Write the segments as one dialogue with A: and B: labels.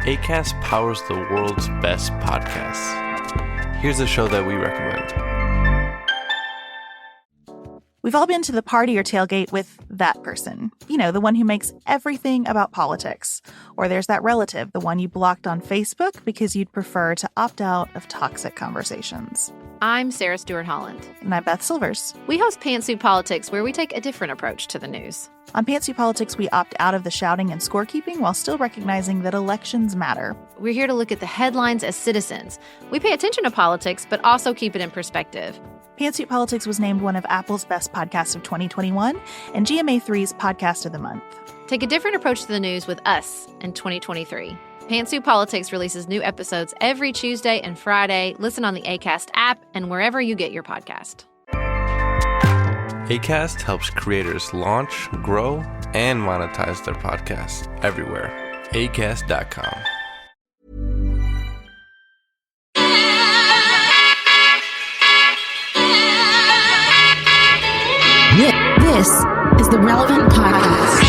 A: Acast powers the world's best podcasts. Here's a show that we recommend.
B: We've all been to the party or tailgate with that person. You know, the one who makes everything about politics. Or there's that relative, the one you blocked on Facebook because you'd prefer to opt out of toxic conversations.
C: I'm Sarah Stewart Holland.
B: And I'm Beth Silvers.
C: We host Pantsuit Politics, where we take a different approach to the news.
B: On Pantsuit Politics, we opt out of the shouting and scorekeeping while still recognizing that elections matter.
C: We're here to look at the headlines as citizens. We pay attention to politics, but also keep it in perspective.
B: Pantsuit Politics was named one of Apple's best podcasts of 2021 and GMA3's Podcast of the Month.
C: Take a different approach to the news with us in 2023. Pantsuit Politics releases new episodes every Tuesday and Friday. Listen on the Acast app and wherever you get your podcast.
A: Acast helps creators launch, grow, and monetize their podcasts everywhere. Acast.com.
D: This is the Relevant Podcast.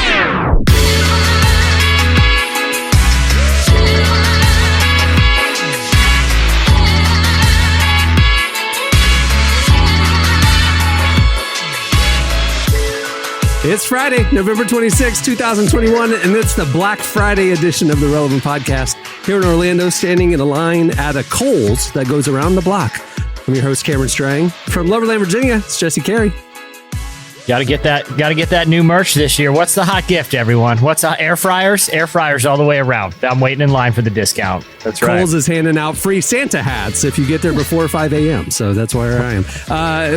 E: It's Friday, November 26, 2021, and it's the Black Friday edition of the Relevant Podcast. Here in Orlando, standing in a line at a Kohl's that goes around the block. I'm your host, Cameron Strang. From Loverland, Virginia, it's Jesse Carey.
F: Got to get that new merch this year. What's the hot gift, everyone? What's air fryers? Air fryers all the way around. I'm waiting in line for the discount. That's right.
E: Kohl's is handing out free Santa hats if you get there before 5 a.m. So that's where I am.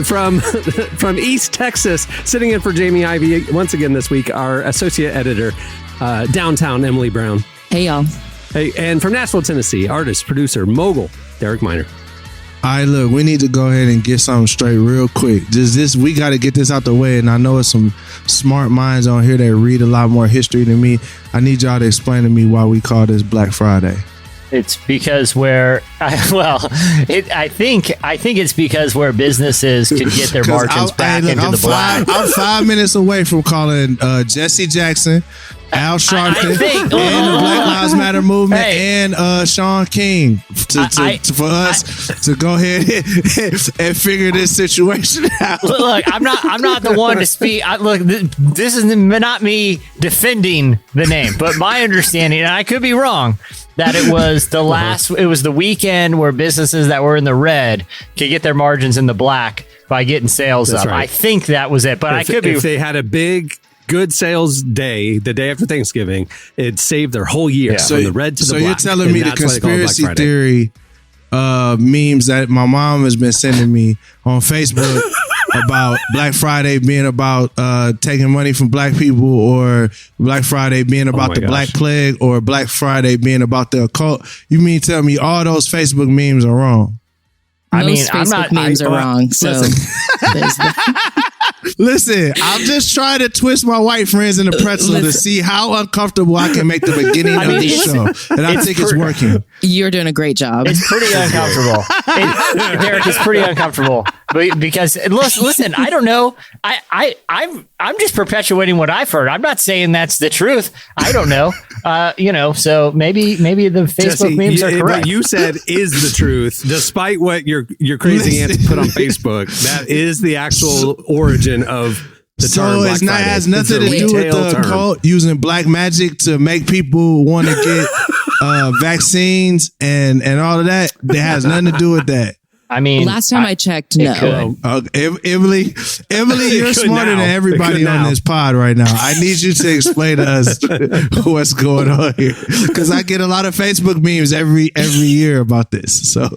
E: From East Texas, sitting in for Jamie Ivey once again this week, our associate editor, downtown Emily Brown.
D: Hey, y'all.
E: Hey, and from Nashville, Tennessee, artist, producer, mogul, Derek Miner.
G: All right, look, we need to go ahead and get something straight real quick. We got to get this out the way, and I know it's some smart minds on here that read a lot more history than me. I need y'all to explain to me why we call this Black Friday.
F: It's because I think it's because where businesses can get their margins back into the black.
G: I'm 5 minutes away from calling Jesse Jackson, Al Sharpton, and the Black Lives Matter movement, and Sean King for us to go ahead and figure this situation out.
F: Look, I'm not the one to speak. This is not me defending the name, but my understanding, and I could be wrong, that it was the weekend where businesses that were in the red could get their margins in the black by getting sales up. Right. I think that was it, but I could be.
E: If they had a good sales day, the day after Thanksgiving, it saved their whole year from the red to the black.
G: So you're telling me the conspiracy theory memes that my mom has been sending me on Facebook about Black Friday being about taking money from black people, or Black Friday being about the Black Plague, or Black Friday being about the occult. You mean tell me all those Facebook memes are wrong?
D: Most Facebook memes are wrong. So there's
G: Listen, I'm just trying to twist my white friends in the pretzel to see how uncomfortable I can make the beginning of this show. And I think it's working.
D: You're doing a great job.
F: It's pretty uncomfortable. Derek, it's pretty uncomfortable. Because listen, I don't know. I'm just perpetuating what I've heard. I'm not saying that's the truth. I don't know. So maybe the Facebook
E: Jesse,
F: memes are correct.
E: What you said is the truth, despite what your crazy aunts put on Facebook. That is the actual origin of the term Black Friday.
G: It has nothing to do with the occult using black magic to make people want to get vaccines and all of that. It has nothing to do with that.
F: I mean,
D: last time I checked, no.
G: Emily, you're smarter than everybody on this pod right now. I need you to explain to us what's going on here, because I get a lot of Facebook memes every year about this. So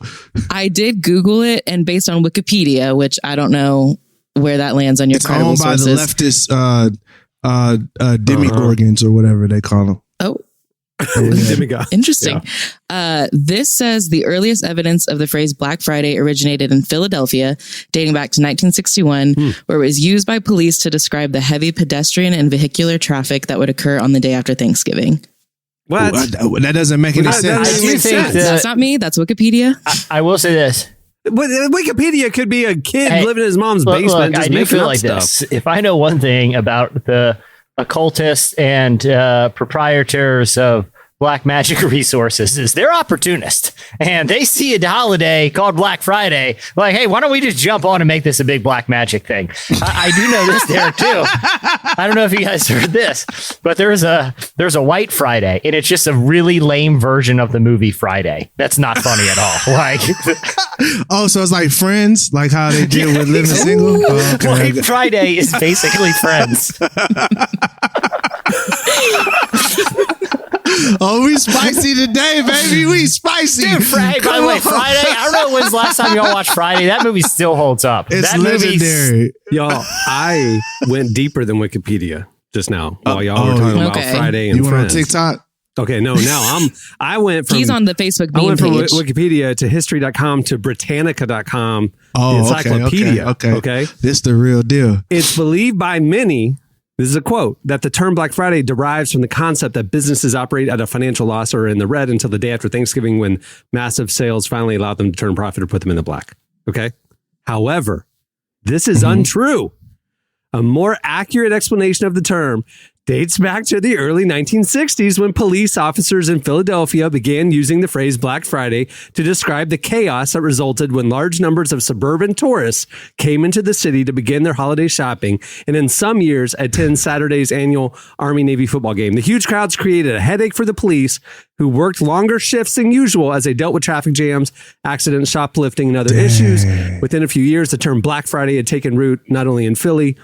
D: I did Google it, and based on Wikipedia, which I don't know where that lands on your credible sources.
G: It's owned by the leftist demigorgons or whatever they call them.
D: Oh.
E: Demigod.
D: Interesting. Yeah. This says the earliest evidence of the phrase Black Friday originated in Philadelphia, dating back to 1961, where it was used by police to describe the heavy pedestrian and vehicular traffic that would occur on the day after Thanksgiving.
E: What?
G: That doesn't make any sense.
D: That's not me. That's Wikipedia.
F: I will say this.
E: But Wikipedia could be a kid living in his mom's basement.
F: Look,
E: just
F: I do feel like
E: stuff.
F: this. If I know one thing about the occultists and proprietors of Black Magic Resources is they're opportunist, and they see a holiday called Black Friday. Like, hey, why don't we just jump on and make this a big Black Magic thing? I do know this, Derek, too. I don't know if you guys heard this, but there's a White Friday, and it's just a really lame version of the movie Friday. That's not funny at all. Like,
G: oh, so it's like Friends, like how they did with Living Single. Oh, okay.
F: White Friday is basically Friends.
G: Oh, we spicy today, baby. We spicy.
F: Dude, by the way, Friday, I don't know when's the last time y'all watched Friday. That movie still holds up.
G: It's
F: that
G: legendary.
E: Y'all, I went deeper than Wikipedia just now while y'all were talking about Friday and
G: you went
E: Friends.
G: on TikTok?
E: Okay, no, now I went from...
D: He's on the Facebook meme
E: I went from
D: page.
E: Wikipedia to history.com to Britannica.com.
G: Oh,
E: Encyclopedia.
G: Okay. This the real deal.
E: It's believed by many, this is a quote, that the term Black Friday derives from the concept that businesses operate at a financial loss or in the red until the day after Thanksgiving when massive sales finally allow them to turn profit or put them in the black. Okay? However, this is untrue. A more accurate explanation of the term dates back to the early 1960s when police officers in Philadelphia began using the phrase Black Friday to describe the chaos that resulted when large numbers of suburban tourists came into the city to begin their holiday shopping and in some years attend Saturday's annual Army-Navy football game. The huge crowds created a headache for the police, who worked longer shifts than usual as they dealt with traffic jams, accidents, shoplifting, and other issues. Within a few years, the term Black Friday had taken root not only in Philly,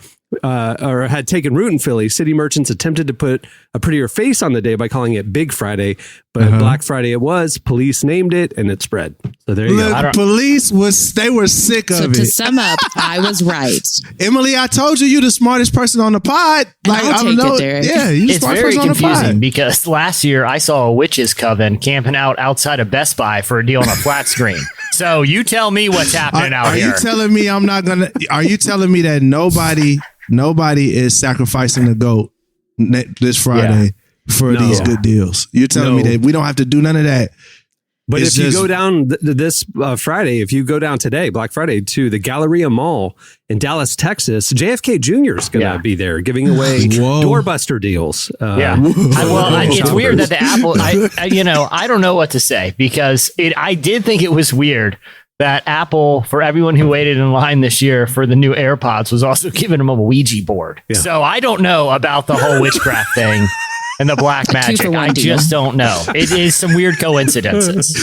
E: had taken root in Philly. City merchants attempted to put a prettier face on the day by calling it Big Friday, but Black Friday it was. Police named it, and it spread. So there you go.
G: Police were sick of it.
D: To sum up, I was right.
G: Emily, I told you're the smartest person on the pod.
D: Like, I'll take it, Derek.
G: Yeah, you're the
F: it's
G: smartest
F: very
G: person on the pod.
F: confusing because last year I saw a witches coven camping out outside of Best Buy for a deal on a flat screen. So you tell me what's happening out here.
G: Are you telling me I'm not gonna? Are you telling me that nobody is sacrificing the goat this Friday for these good deals? You're telling me that we don't have to do none of that.
E: But if you go down this Friday, if you go down today, Black Friday, to the Galleria Mall in Dallas, Texas, JFK Jr. is going to be there giving away doorbuster deals.
F: It's weird that the Apple, I don't know what to say because I did think it was weird that Apple, for everyone who waited in line this year for the new AirPods, was also giving them a Ouija board. Yeah. So I don't know about the whole witchcraft thing and the black magic. I just don't know. It is some weird coincidences.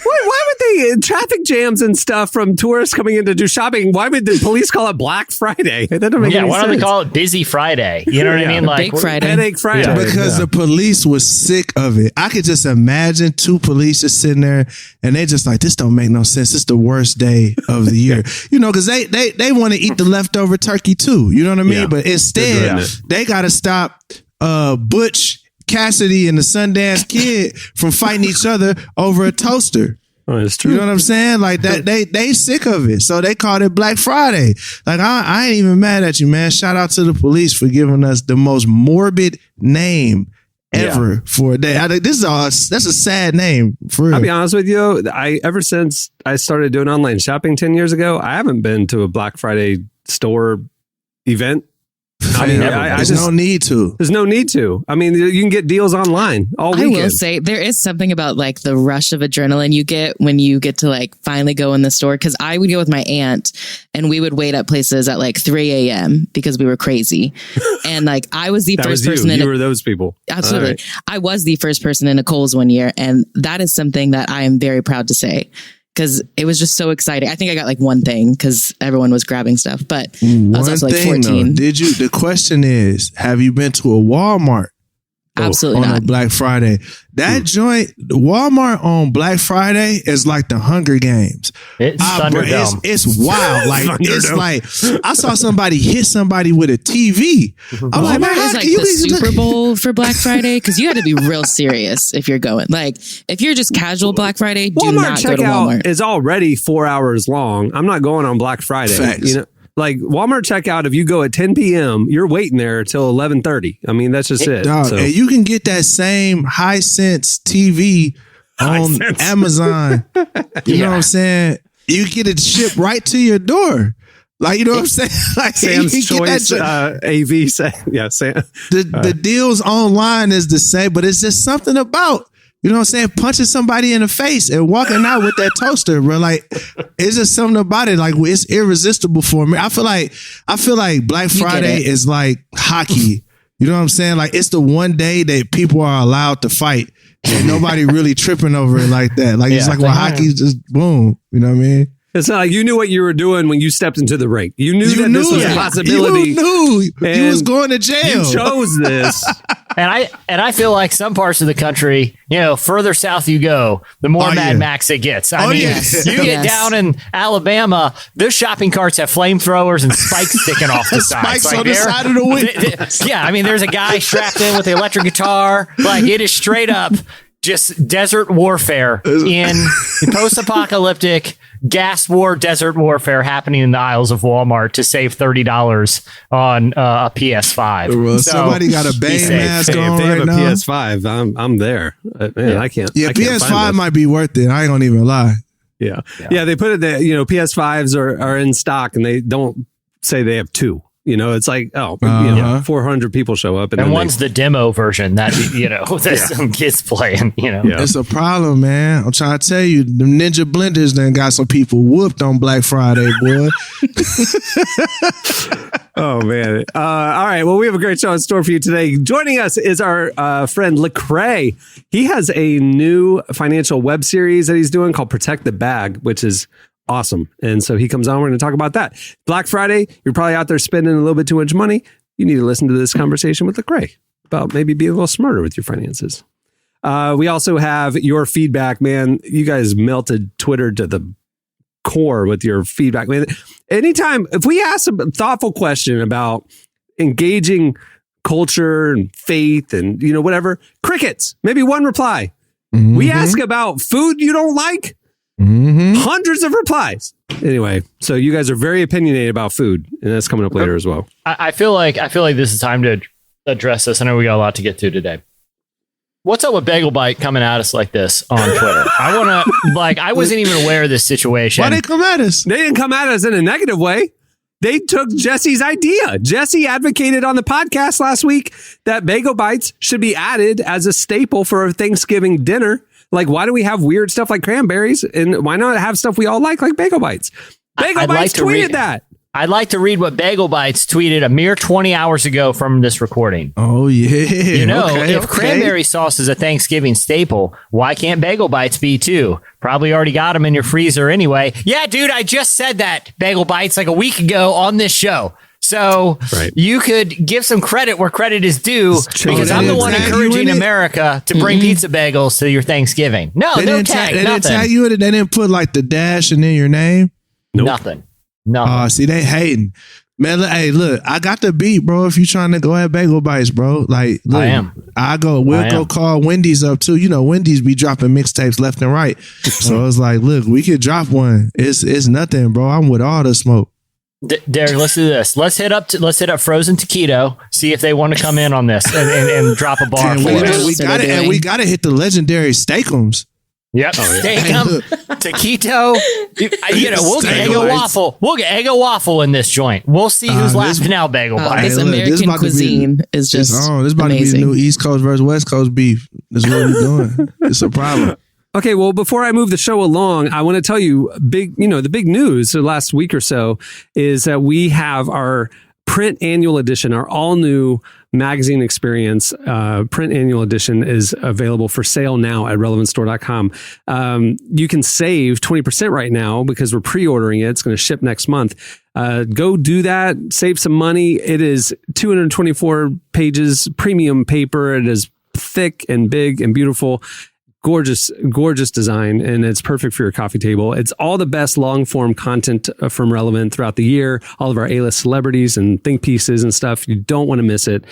E: Why would they traffic jams and stuff from tourists coming in to do shopping? Why would the police call it Black Friday? That doesn't make any sense.
F: Why don't they call it Busy Friday? You know what I mean?
D: Like Big Friday.
E: Headache Friday.
G: Yeah. Because the police was sick of it. I could just imagine two police just sitting there and they just like, this don't make no sense. This is the worst day of the year. Because they want to eat the leftover turkey too. You know what I mean? Yeah. But instead, they got to stop Butch Cassidy and the Sundance Kid from fighting each other over a toaster.
E: Oh, it's true.
G: You know what I'm saying? Like that, they sick of it. So they called it Black Friday. Like I ain't even mad at you, man. Shout out to the police for giving us the most morbid name ever for a day. That's a sad name. For real.
E: I'll be honest with you. Ever since I started doing online shopping 10 years ago, I haven't been to a Black Friday store event.
G: There's no need to.
E: There's no need to. I mean, you can get deals online all weekend.
D: I will say there is something about like the rush of adrenaline you get when you get to like finally go in the store. Because I would go with my aunt and we would wait at places at like 3 a.m. because we were crazy. And like I was the first person.
E: You were those people.
D: Absolutely. Right. I was the first person in a Kohl's one year. And that is something that I am very proud to say. Because it was just so exciting. I think I got like one thing because everyone was grabbing stuff, but I was also like 14.
G: Though, did you? The question is, have you been to a Walmart?
D: Absolutely
G: on
D: not.
G: a Black Friday. That joint, Walmart on Black Friday is like the Hunger Games.
F: It's Thunderdome.
G: It's wild. Like it's like I saw somebody hit somebody with a TV. I'm like, man,
D: it's like the Super Bowl for Black Friday because you got to be real serious if you're going. Like if you're just casual Black Friday, do not go to Walmart.
E: Is already 4 hours long. I'm not going on Black Friday.
G: Facts.
E: You know. Like Walmart checkout, if you go at 10 p.m., you're waiting there till 11:30. I mean, that's just it.
G: Dog, and you can get that same Hisense TV on Amazon. You know what I'm saying? You get it shipped right to your door. Like, you know what I'm saying? Like,
E: Sam's Choice AV. Sam.
G: The deals online is the same, but it's just something about, you know what I'm saying, punching somebody in the face and walking out with that toaster, bro. Like, it's just something about it. Like, it's irresistible for me. I feel like Black Friday is like hockey. You know what I'm saying? Like, it's the one day that people are allowed to fight and nobody really tripping over it like that. Like, it's like, well, hockey's just boom. You know what I mean?
E: It's not like you knew what you were doing when you stepped into the ring. You knew that this was a possibility.
G: You knew you was going to jail.
E: You chose this.
F: And I feel like some parts of the country, further south you go, the more Mad Max it gets. I mean, you get down in Alabama, their shopping carts have flamethrowers and spikes sticking off the side.
G: Spikes on the side of the window.
F: Yeah, I mean, there's a guy strapped in with the electric guitar. Like, it is straight up just desert warfare in post-apocalyptic gas war, desert warfare happening in the aisles of Walmart to save $30 on a PS5.
G: Well, somebody got a Bane mask on
E: if they
G: right
E: have a
G: now.
E: PS5, I'm there. Man, I can't.
G: Yeah,
E: I can't
G: PS5 might be worth it. I ain't gonna even lie.
E: Yeah. They put it that PS5s are in stock, and they don't say they have two. It's like 400 people show up,
F: and one's the demo version that that some kids playing.
G: It's a problem, man. I'm trying to tell you, the Ninja Blenders done got some people whooped on Black Friday, boy.
E: Oh man! All right. Well, we have a great show in store for you today. Joining us is our friend Lecrae. He has a new financial web series that he's doing called Protect the Bag, which is awesome. And so he comes on. We're going to talk about that. Black Friday, you're probably out there spending a little bit too much money. You need to listen to this conversation with Lecrae about maybe being a little smarter with your finances. We also have your feedback, man. You guys melted Twitter to the core with your feedback, man. Anytime, if we ask a thoughtful question about engaging culture and faith and, whatever, crickets, maybe one reply. Mm-hmm. We ask about food you don't like. Mm-hmm. Hundreds of replies. Anyway, so you guys are very opinionated about food, and that's coming up later as well.
F: I feel like this is time to address this. I know we got a lot to get to today. What's up with Bagel Bite coming at us like this on Twitter? I wasn't even aware of this situation.
G: Why they come at us?
E: They didn't come at us in a negative way. They took Jesse's idea. Jesse advocated on the podcast last week that Bagel Bites should be added as a staple for a Thanksgiving dinner. Like, why do we have weird stuff like cranberries? And why not have stuff we all like Bagel Bites? Bagel Bites tweeted that.
F: I'd like to read what Bagel Bites tweeted a mere 20 hours ago from this recording.
G: Oh, yeah.
F: If cranberry sauce is a Thanksgiving staple, why can't Bagel Bites be too? Probably already got them in your freezer anyway. Yeah, dude, I just said that, Bagel Bites, like a week ago on this show. So you could give some credit where credit is due, because I'm the one encouraging America to bring pizza bagels to your Thanksgiving. No,
G: they
F: no tag,
G: they
F: nothing.
G: Didn't tag you in it. They didn't put like the dash and then your name.
E: Nope.
F: Nothing.
G: See, they hating. Man, hey, look, I got the beat, bro. If you trying to go at Bagel Bites, bro, like, look, we'll go call Wendy's up too. Wendy's be dropping mixtapes left and right. So it's like, look, we could drop one. It's nothing, bro. I'm with all the smoke.
F: Derek, let's do this. Let's hit up Frozen Taquito. See if they want to come in on this and drop a bar.
G: We got to hit the legendary Steakums.
F: Yep, Steakum, Taquito. We'll get Eggo waffle. We'll get Eggo waffle in this joint. We'll see who's laughing now. Bagel Bites.
D: This American cuisine is just
G: this about
D: amazing.
G: To be the new East Coast versus West Coast beef. That's what we're doing. It's a problem.
E: Okay, well, before I move the show along, I want to tell you the big news the last week or so is that we have our print annual edition, our all new magazine experience. Print annual edition is available for sale now at relevantstore.com. You can save 20% right now because we're pre-ordering it. It's going to ship next month. Go do that. Save some money. It is 224 pages, premium paper. It is thick and big and beautiful. Gorgeous design, and it's perfect for your coffee table. It's all the best long form content from Relevant throughout the year, all of our A-list celebrities and think pieces and stuff. You don't want to miss it.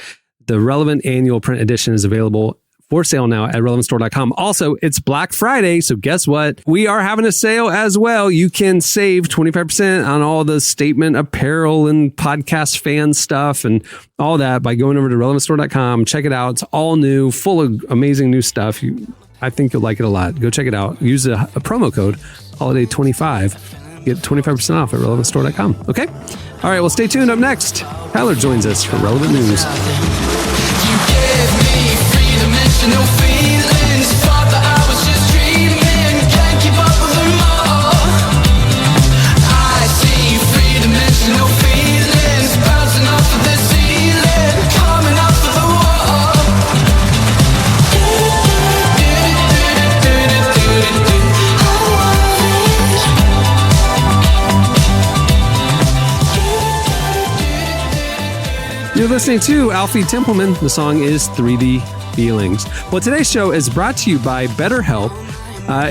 E: The Relevant annual print edition is available for sale now at relevantstore.com. Also, it's Black Friday, so guess what? We are having a sale as well. You can save 25% on all the statement apparel and podcast fan stuff and all that by going over to relevantstore.com. Check it out. It's all new, full of amazing new stuff. I think you'll like it a lot. Go check it out. Use a promo code HOLIDAY25 Get 25% off at relevantstore.com. Okay? All right, well, stay tuned. Up next, Tyler joins us for Relevant News. You're listening to Alfie Templeman. The song is 3D Feelings. Well, today's show is brought to you by BetterHelp.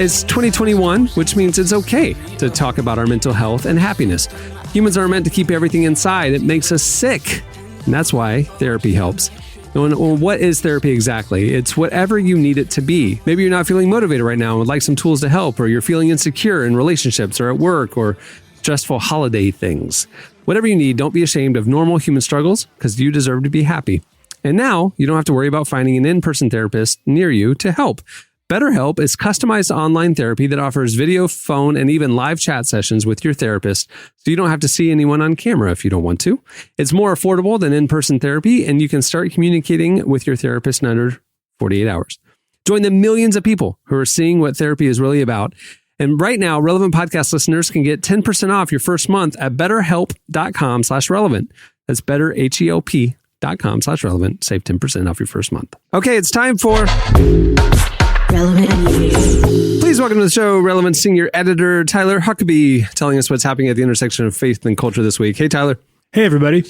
E: It's 2021, which means it's okay to talk about our mental health and happiness. Humans aren't meant to keep everything inside. It makes us sick. And that's why therapy helps. Well, what is therapy exactly? It's whatever you need it to be. Maybe you're not feeling motivated right now and would like some tools to help, or you're feeling insecure in relationships or at work or stressful holiday things. Whatever you need, don't be ashamed of normal human struggles because you deserve to be happy. And now you don't have to worry about finding an in-person therapist near you to help. BetterHelp is customized online therapy that offers video, phone, and even live chat sessions with your therapist, so you don't have to see anyone on camera if you don't want to. It's more affordable than in-person therapy, and you can start communicating with your therapist in under 48 hours. Join the millions of people who are seeing what therapy is really about. And right now, Relevant Podcast listeners can get 10% off your first month at betterhelp.com/relevant. That's betterhelp.com/relevant. Save 10% off your first month. Okay, it's time for Relevant News. Please welcome to the show, Relevant Senior Editor Tyler Huckabee, telling us what's happening at the intersection of faith and culture this week. Hey, Tyler.
H: Hey, everybody.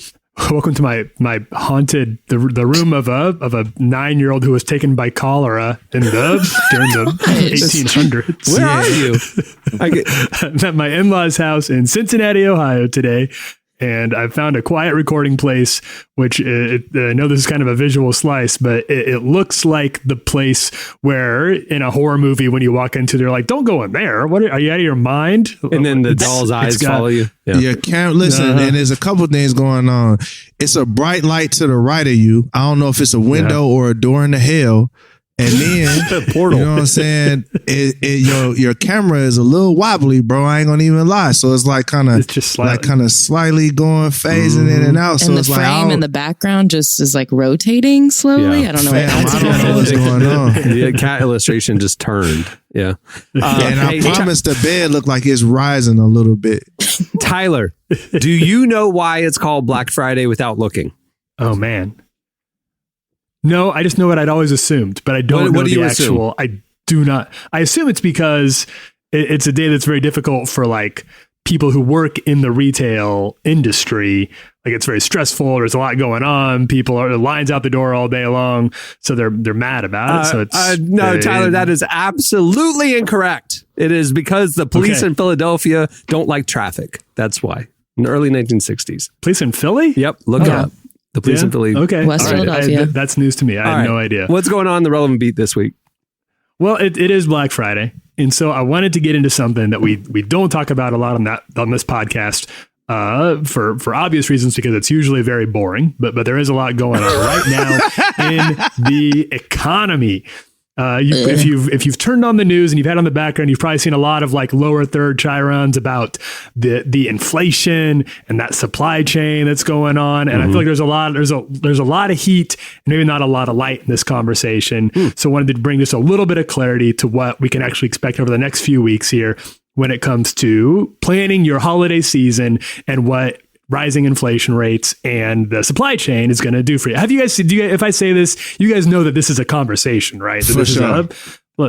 H: Welcome to my haunted the room of a 9-year-old who was taken by cholera during the 1800s.
E: Where are you?
H: I'm at my in-laws' house in Cincinnati, Ohio today, and I found a quiet recording place, which I know this is kind of a visual slice, but it looks like the place where in a horror movie, when you walk into, they're like, don't go in there. What are you out of your mind?
E: And then the doll's eyes follow you.
G: Yeah, listen, and there's a couple things going on. It's a bright light to the right of you. I don't know if it's a window or a door into hell. And then, portal. You know what I'm saying? Your camera is a little wobbly, bro. I ain't gonna even lie. So it's like kind of slightly going, phasing in and out. So
D: and the
G: it's
D: frame in the background just is like rotating slowly.
E: Yeah.
D: I don't know
G: what's going on.
E: The cat illustration just turned. Yeah.
G: And I promise the bed looked like it's rising a little bit.
E: Tyler, do you know why it's called Black Friday without looking?
H: Oh, man. No, I just know what I'd always assumed, but I don't know the actual. I do not. I assume it's because it's a day that's very difficult for like people who work in the retail industry. Like it's very stressful. There's a lot going on. People are lines out the door all day long, so they're mad about it. So it's
E: no, Tyler, that is absolutely incorrect. It is because the police in Philadelphia don't like traffic. That's why. In the early 1960s.
H: Police in Philly?
E: Yep. Look it up. The police in Philly.
H: Okay.
D: West Philadelphia.
H: That's news to me. I had no idea.
E: What's going on in the Relevant Beat this week?
H: Well, it is Black Friday. And so I wanted to get into something that we don't talk about a lot on this podcast for obvious reasons, because it's usually very boring. But there is a lot going on right now in the economy. If you've turned on the news and you've had on the background, you've probably seen a lot of like lower third chyrons about the inflation and that supply chain that's going on. And I feel like there's a lot of heat and maybe not a lot of light in this conversation. So I wanted to bring just a little bit of clarity to what we can actually expect over the next few weeks here when it comes to planning your holiday season and what rising inflation rates and the supply chain is going to do for you. Have you guys, if I say this, you guys know that this is a conversation, right? That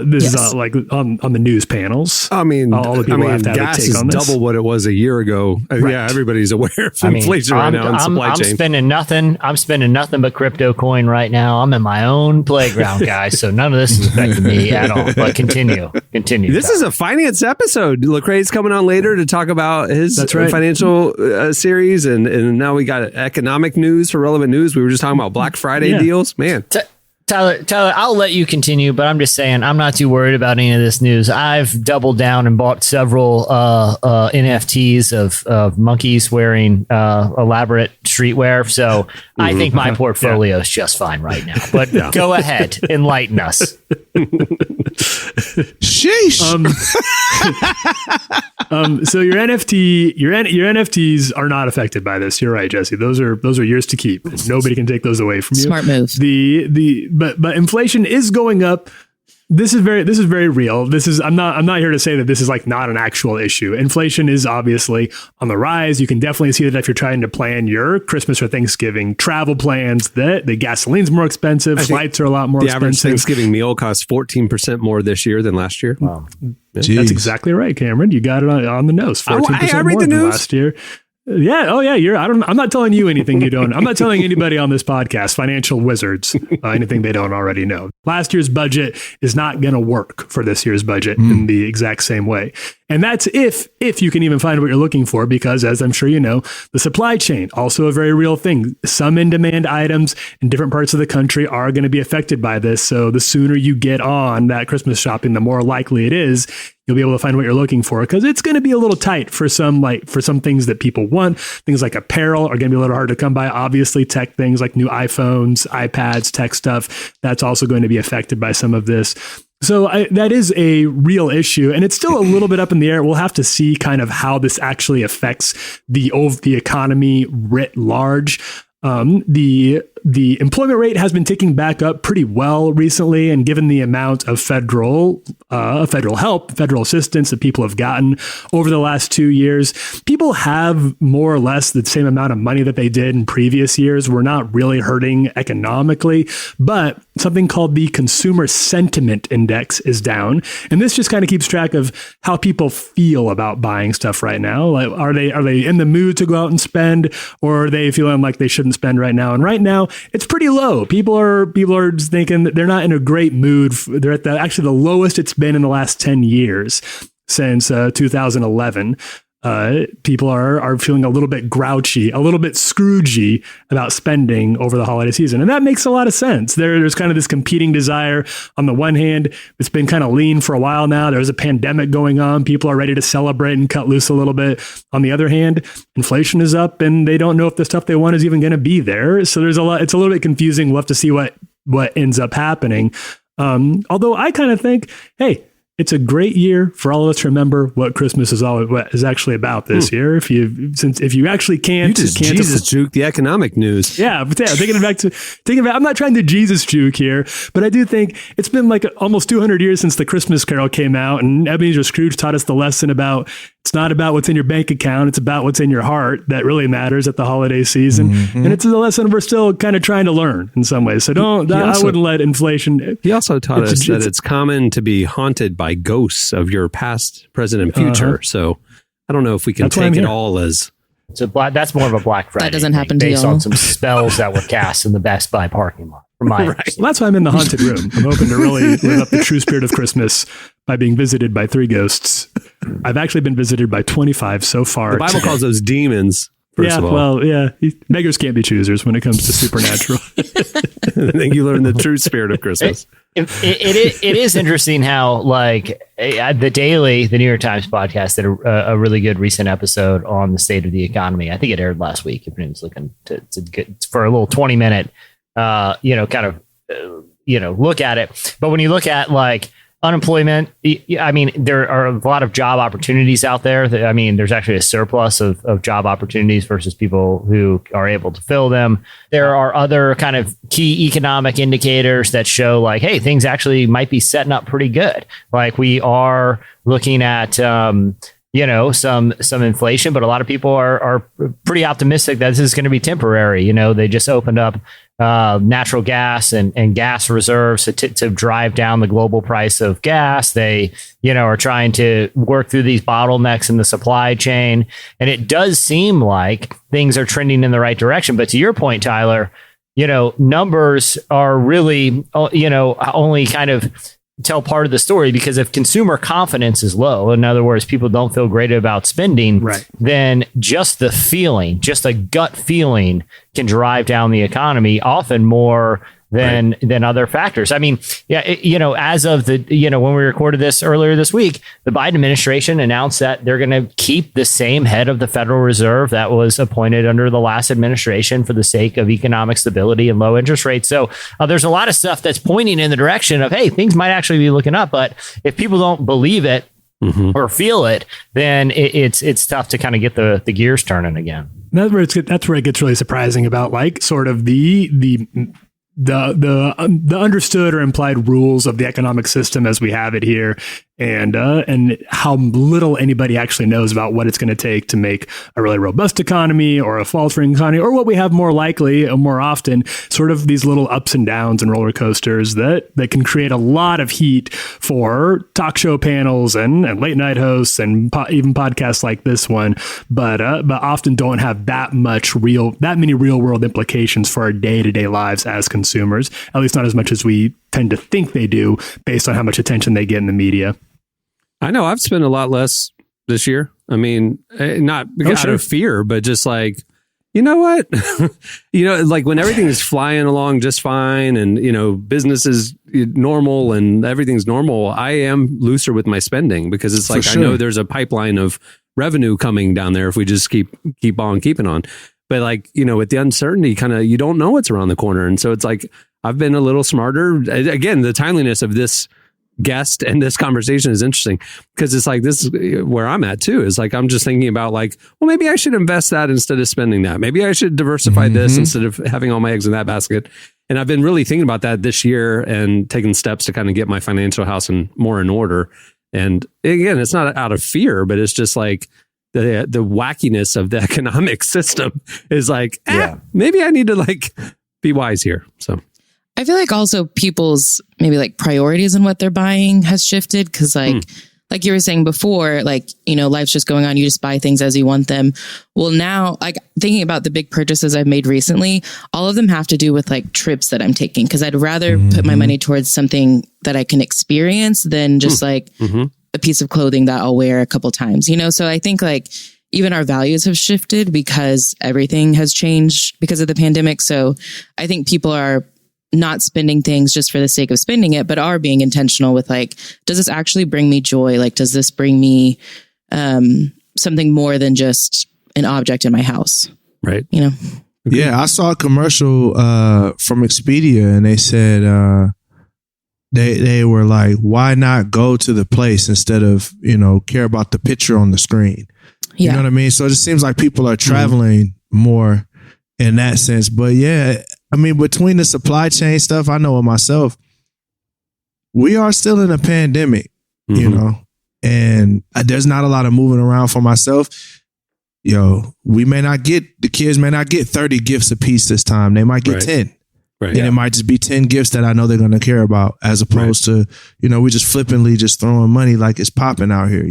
H: this is like on the news panels.
E: I mean,
H: all the people have to have
E: gas
H: a take
E: is
H: on this.
E: double what it was a year ago.
H: Right.
E: Yeah, everybody's aware of inflation right now in supply chain.
F: I'm spending nothing but crypto coin right now. I'm in my own playground, guys. So none of this is affecting me at all. But continue.
E: This is a finance episode. Lecrae's coming on later to talk about his financial series, and now we got economic news for Relevant News. We were just talking about Black Friday deals, man.
F: Tyler, I'll let you continue, but I'm just saying I'm not too worried about any of this news. I've doubled down and bought several NFTs of monkeys wearing elaborate streetwear. So I think my portfolio is just fine right now. But go ahead, enlighten us.
G: Sheesh.
H: So your NFTs are not affected by this. You're right, Jesse. Those are yours to keep. Nobody can take those away from you.
D: Smart move.
H: But inflation is going up. This is very real. I'm not here to say that this is like not an actual issue. Inflation is obviously on the rise. You can definitely see that if you're trying to plan your Christmas or Thanksgiving travel plans, that the gasoline's more expensive, flights are a lot more expensive.
E: The average Thanksgiving meal costs 14% more this year than last year.
F: Wow.
H: That's exactly right, Cameron. You got it on the nose. 14% more than last year. Yeah. Oh, yeah. I'm not telling you anything you don't. I'm not telling anybody on this podcast, financial wizards, anything they don't already know. Last year's budget is not going to work for this year's budget in the exact same way. And that's if you can even find what you're looking for, because as I'm sure you know, the supply chain, also a very real thing. Some in-demand items in different parts of the country are going to be affected by this. So the sooner you get on that Christmas shopping, the more likely it is you'll be able to find what you're looking for, because it's going to be a little tight for some things that people want. Things like apparel are going to be a little hard to come by. Obviously, tech things like new iPhones, iPads, tech stuff, that's also going to be affected by some of this. So that is a real issue, and it's still a little bit up in the air. We'll have to see kind of how this actually affects the economy writ large. The employment rate has been ticking back up pretty well recently, and given the amount of federal help, federal assistance that people have gotten over the last 2 years, people have more or less the same amount of money that they did in previous years. We're not really hurting economically, but something called the Consumer Sentiment Index is down, and this just kind of keeps track of how people feel about buying stuff right now. Like, are they in the mood to go out and spend, or are they feeling like they shouldn't spend right now? And right now, it's pretty low. People are just thinking that they're not in a great mood. They're at actually the lowest it's been in the last 10 years since 2011. People are feeling a little bit grouchy, a little bit Scroogey about spending over the holiday season. And that makes a lot of sense. There's kind of this competing desire. On the one hand, it's been kind of lean for a while now. There's a pandemic going on. People are ready to celebrate and cut loose a little bit. On the other hand, inflation is up and they don't know if the stuff they want is even going to be there. So it's a little bit confusing. We'll have to see what if ends up happening. Although I kind of think, hey, it's a great year for all of us to remember what Christmas is actually about this year. If you actually can't,
E: juke the economic news.
H: Yeah, but taking it back. I'm not trying to Jesus juke here, but I do think it's been like almost 200 years since the Christmas Carol came out, and Ebenezer Scrooge taught us the lesson about it's not about what's in your bank account; it's about what's in your heart that really matters at the holiday season. Mm-hmm. And it's a lesson we're still kind of trying to learn in some ways. So I wouldn't let inflation.
E: He also taught us that it's common to be haunted by ghosts of your past, present, and future. So I don't know if we can take it all as
F: that's more of a Black Friday.
D: That doesn't happen
F: based
D: to y'all.
F: on some spells that were cast in the Best Buy parking lot. Right.
H: Well, that's why I'm in the haunted room. I'm hoping to really live up the true spirit of Christmas by being visited by 3 ghosts. I've actually been visited by 25 so far.
E: The Bible calls those demons. First of all.
H: Beggars can't be choosers when it comes to supernatural.
E: I think you learn the true spirit of Christmas.
F: It is interesting how, like, the New York Times podcast did a really good recent episode on the state of the economy. I think it aired last week. If anyone's looking to get for a little 20-minute, look at it. But when you look at like unemployment, I mean, there are a lot of job opportunities out there. I mean, there's actually a surplus of job opportunities versus people who are able to fill them. There are other kind of key economic indicators that show like, hey, things actually might be setting up pretty good. Like we are looking at, some inflation, but a lot of people are pretty optimistic that this is going to be temporary. You know, they just opened up natural gas and gas reserves to drive down the global price of gas. They, are trying to work through these bottlenecks in the supply chain. And it does seem like things are trending in the right direction. But to your point, Tyler, numbers are really, only kind of tell part of the story, because if consumer confidence is low, in other words, people don't feel great about spending, right, then just the feeling, just a gut feeling can drive down the economy often more than other factors. I mean, as of when we recorded this earlier this week, the Biden administration announced that they're going to keep the same head of the Federal Reserve that was appointed under the last administration for the sake of economic stability and low interest rates. So there's a lot of stuff that's pointing in the direction of, hey, things might actually be looking up. But if people don't believe it, or feel it, then it's tough to kind of get the gears turning again.
H: That's where it gets really surprising about like sort of the understood or implied rules of the economic system as we have it here, and how little anybody actually knows about what it's going to take to make a really robust economy or a faltering economy, or what we have more likely or more often, sort of these little ups and downs and roller coasters that can create a lot of heat for talk show panels and late night hosts and even podcasts like this one, but often don't have that many real world implications for our day-to-day lives as consumers, at least not as much as we tend to think they do based on how much attention they get in the media.
E: I know I've spent a lot less this year. I mean, not out of fear, but just like, you know what? Like when everything is flying along just fine and, business is normal and everything's normal, I am looser with my spending because it's like, I know there's a pipeline of revenue coming down there if we just keep on keeping on. But like, with the uncertainty, you don't know what's around the corner. And so it's like, I've been a little smarter. Again, the timeliness of this guest and this conversation is interesting because it's like, this is where I'm at too. Is like, I'm just thinking about like, well, maybe I should invest that instead of spending that. Maybe I should diversify this instead of having all my eggs in that basket. And I've been really thinking about that this year and taking steps to kind of get my financial house more in order. And again, it's not out of fear, but it's just like the wackiness of the economic system is like, maybe I need to like be wise here. So
D: I feel like also people's maybe like priorities in what they're buying has shifted because like you were saying before, like, life's just going on. You just buy things as you want them. Well, now, like thinking about the big purchases I've made recently, all of them have to do with like trips that I'm taking because I'd rather put my money towards something that I can experience than just like a piece of clothing that I'll wear a couple times, So I think like even our values have shifted because everything has changed because of the pandemic. So I think people are not spending things just for the sake of spending it, but are being intentional with like, does this actually bring me joy? Like, does this bring me something more than just an object in my house?
E: Right.
G: Yeah, I saw a commercial from Expedia and they said they were like, why not go to the place instead of, care about the picture on the screen? You know what I mean? So it just seems like people are traveling more in that sense. But yeah, I mean, between the supply chain stuff, I know of myself, we are still in a pandemic, and there's not a lot of moving around for myself. The kids may not get 30 gifts a piece this time. They might get 10. Right. And it might just be 10 gifts that I know they're going to care about as opposed to, we just flippantly just throwing money like it's popping out here,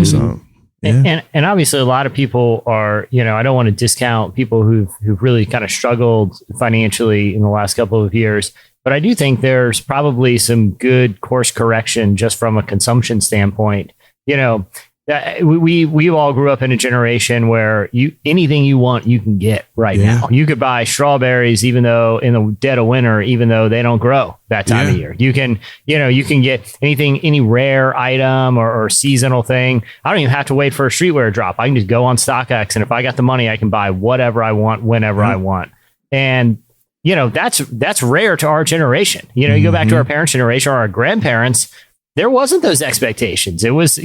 G: So.
F: Yeah. And obviously a lot of people are, I don't want to discount people who've really kind of struggled financially in the last couple of years, but I do think there's probably some good course correction just from a consumption standpoint. We all grew up in a generation where anything you want, you can get right now. You could buy strawberries, even though in the dead of winter, even though they don't grow that time of year. You can get anything, any rare item or seasonal thing. I don't even have to wait for a streetwear drop. I can just go on StockX, and if I got the money, I can buy whatever I want, whenever I want. And that's rare to our generation. You go back to our parents' generation or our grandparents. There wasn't those expectations. It was,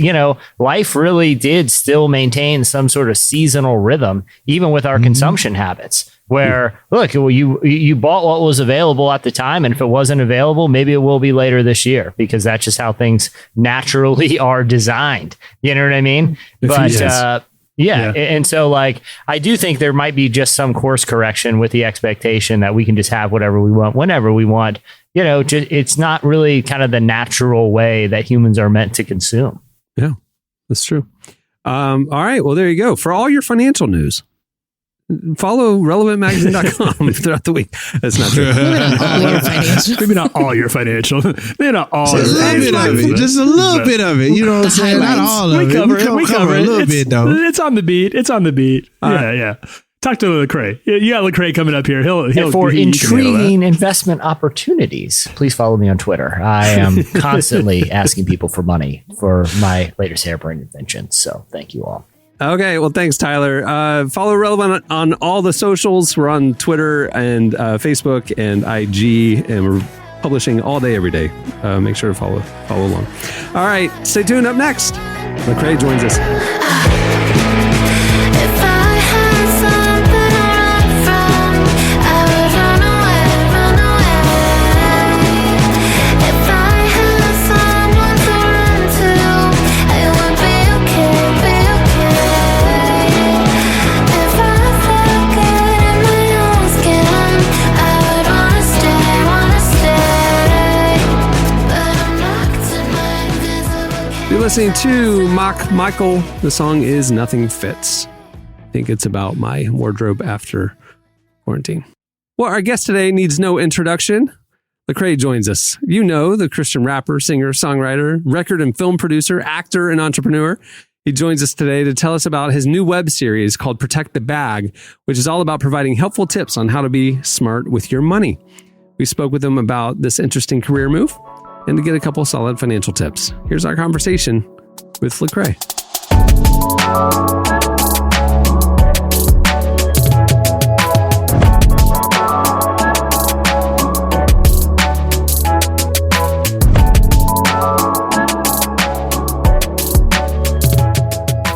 F: life really did still maintain some sort of seasonal rhythm, even with our consumption habits, where, look, you bought what was available at the time. And if it wasn't available, maybe it will be later this year because that's just how things naturally are designed. You know what I mean? And so like, I do think there might be just some course correction with the expectation that we can just have whatever we want, whenever we want. It's not really kind of the natural way that humans are meant to consume.
E: Yeah, that's true. All right. Well, there you go. For all your financial news, follow relevantmagazine.com throughout the week. That's not true.
H: Maybe not all your financial. Maybe not all.
G: Just a little bit of it. You know what I'm saying? Not all of it. We cover a little bit, though.
H: It's on the beat. Yeah. Talk to Lecrae. You got Lecrae coming up here. He'll
F: for intriguing investment opportunities, please follow me on Twitter. I am constantly asking people for money for my latest hairbrain inventions. So thank you all.
E: Okay, well, thanks, Tyler. Follow Relevant on all the socials. We're on Twitter and Facebook and IG, and we're publishing all day, every day. Make sure to follow along. All right, stay tuned. Up next, Lecrae joins us. You're listening to Mock Michael. The song is Nothing Fits. I think it's about my wardrobe after quarantine. Well, our guest today needs no introduction. Lecrae joins us. You know, the Christian rapper, singer, songwriter, record and film producer, actor, and entrepreneur. He joins us today to tell us about his new web series called Protect the Bag, which is all about providing helpful tips on how to be smart with your money. We spoke with him about this interesting career move and to get a couple solid financial tips. Here's our conversation with Lecrae.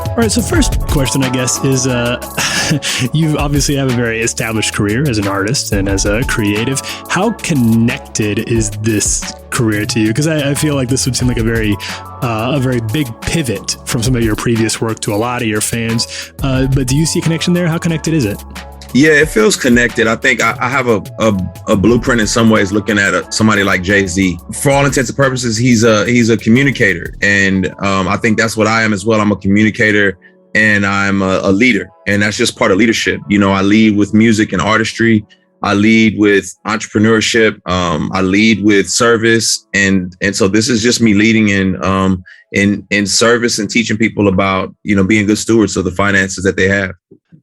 H: All right, so first question, I guess, is you obviously have a very established career as an artist and as a creative. How connected is this career to you? Because I feel like this would seem like a very big pivot from some of your previous work to a lot of your fans. But do you see a connection there? How connected is it?
I: Yeah, it feels connected. I think I have a blueprint in some ways looking at somebody like Jay-Z. For all intents and purposes, he's a communicator. And I think that's what I am as well. I'm a communicator and I'm a leader. And that's just part of leadership. You know, I lead with music and artistry. I lead with entrepreneurship. I lead with service. And so this is just me leading in service and teaching people about, you know, being good stewards of the finances that they have.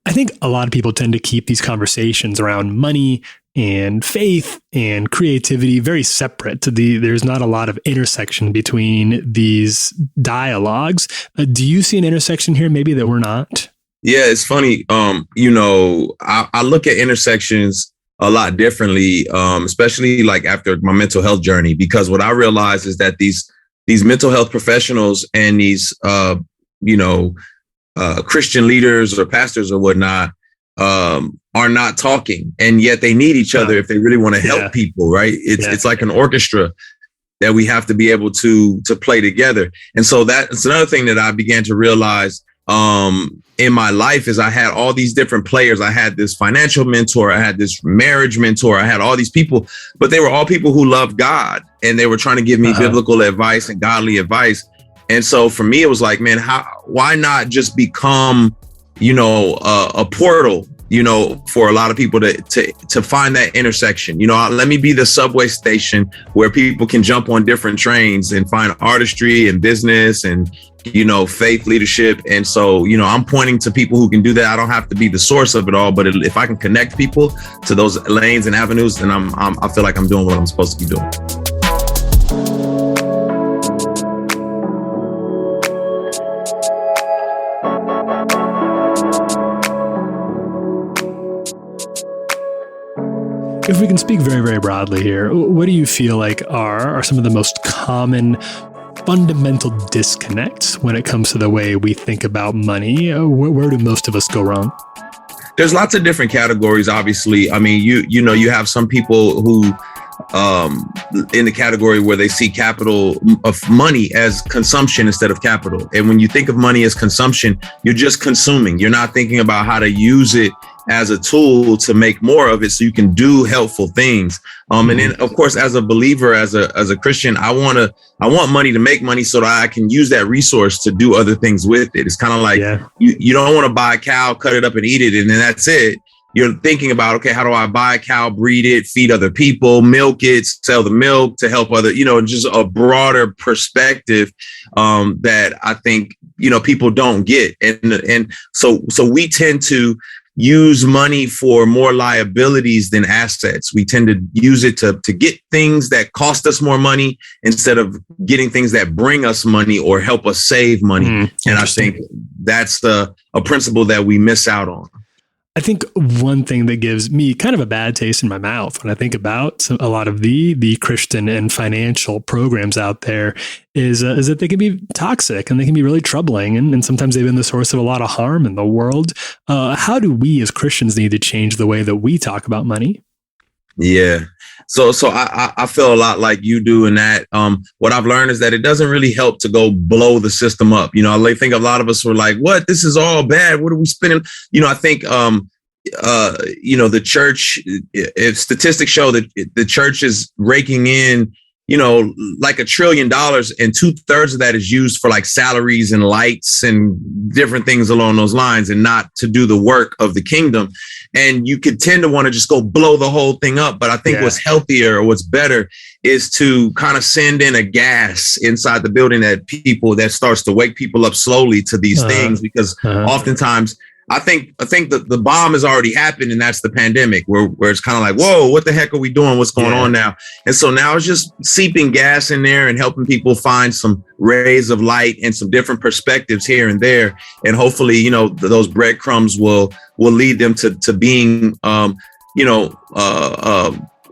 H: I think a lot of people tend to keep these conversations around money and faith and creativity very separate. There's not a lot of intersection between these dialogues. Do you see an intersection here maybe that we're not?
I: Yeah, it's funny. You know, I look at intersections a lot differently, especially like after my mental health journey, because what I realized is that these mental health professionals and these, Christian leaders or pastors or whatnot are not talking, and yet they need each other if they really want to help people, right? It's like an orchestra that we have to be able to play together. And so that's another thing that I began to realize in my life is I had all these different players. I had this financial mentor, I had this marriage mentor, I had all these people, but they were all people who loved God, and they were trying to give me biblical advice and godly advice. And so for me, it was like, man, why not just become, a portal, for a lot of people to find that intersection. Let me be the subway station where people can jump on different trains and find artistry and business and, faith leadership. And so, I'm pointing to people who can do that. I don't have to be the source of it all, but if I can connect people to those lanes and avenues, then I feel like I'm doing what I'm supposed to be doing.
H: If we can speak very, very broadly here, what do you feel like are some of the most common fundamental disconnects when it comes to the way we think about money? Where do most of us go wrong?
I: There's lots of different categories, obviously. I mean, you have some people who in the category where they see capital of money as consumption instead of capital. And when you think of money as consumption, you're just consuming. You're not thinking about how to use it as a tool to make more of it so you can do helpful things. And then, of course, as a believer, as a Christian, I want money to make money so that I can use that resource to do other things with it. It's kind of like you don't want to buy a cow, cut it up and eat it, and then that's it. You're thinking about, okay, how do I buy a cow, breed it, feed other people, milk it, sell the milk to help other, just a broader perspective that I think, people don't get. And so we tend to use money for more liabilities than assets. We tend to use it to get things that cost us more money instead of getting things that bring us money or help us save money. And I think that's a principle that we miss out on.
H: I think one thing that gives me kind of a bad taste in my mouth when I think about a lot of the Christian and financial programs out there is that they can be toxic and they can be really troubling. And sometimes they've been the source of a lot of harm in the world. How do we as Christians need to change the way that we talk about money?
I: Yeah. So I feel a lot like you do in that. What I've learned is that it doesn't really help to go blow the system up. I think a lot of us were like, what? This is all bad. What are we spending? I think, the church, if statistics show that the church is raking in, like $1 trillion, and 2/3 of that is used for like salaries and lights and different things along those lines, and not to do the work of the kingdom. And you could tend to want to just go blow the whole thing up. But I think what's healthier or what's better is to kind of send in a gas inside the building that starts to wake people up slowly to these things, because oftentimes I think that the bomb has already happened, and that's the pandemic, where it's kind of like, whoa, what the heck are we doing? What's going on now? And so now it's just seeping gas in there and helping people find some rays of light and some different perspectives here and there. And hopefully, those breadcrumbs will lead them to being,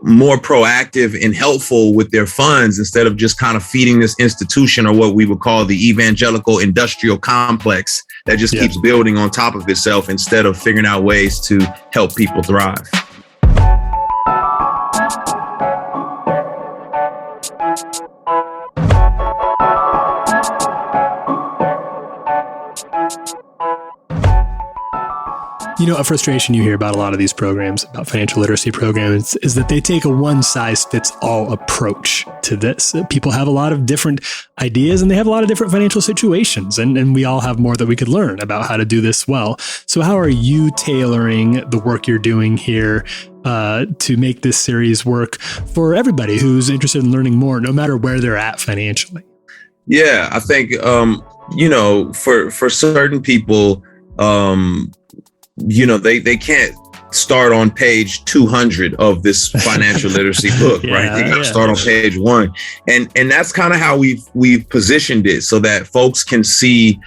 I: more proactive and helpful with their funds, instead of just kind of feeding this institution, or what we would call the evangelical industrial complex, that just keeps building on top of itself instead of figuring out ways to help people thrive.
H: A frustration you hear about a lot of these programs, about financial literacy programs, is that they take a one-size-fits-all approach to this. People have a lot of different ideas and they have a lot of different financial situations, and we all have more that we could learn about how to do this well. So how are you tailoring the work you're doing here to make this series work for everybody who's interested in learning more, no matter where they're at financially?
I: Yeah, I think, for certain people, they can't start on page 200 of this financial literacy book, right? They got to start on page 1. And that's kind of how we've positioned it, so that folks can see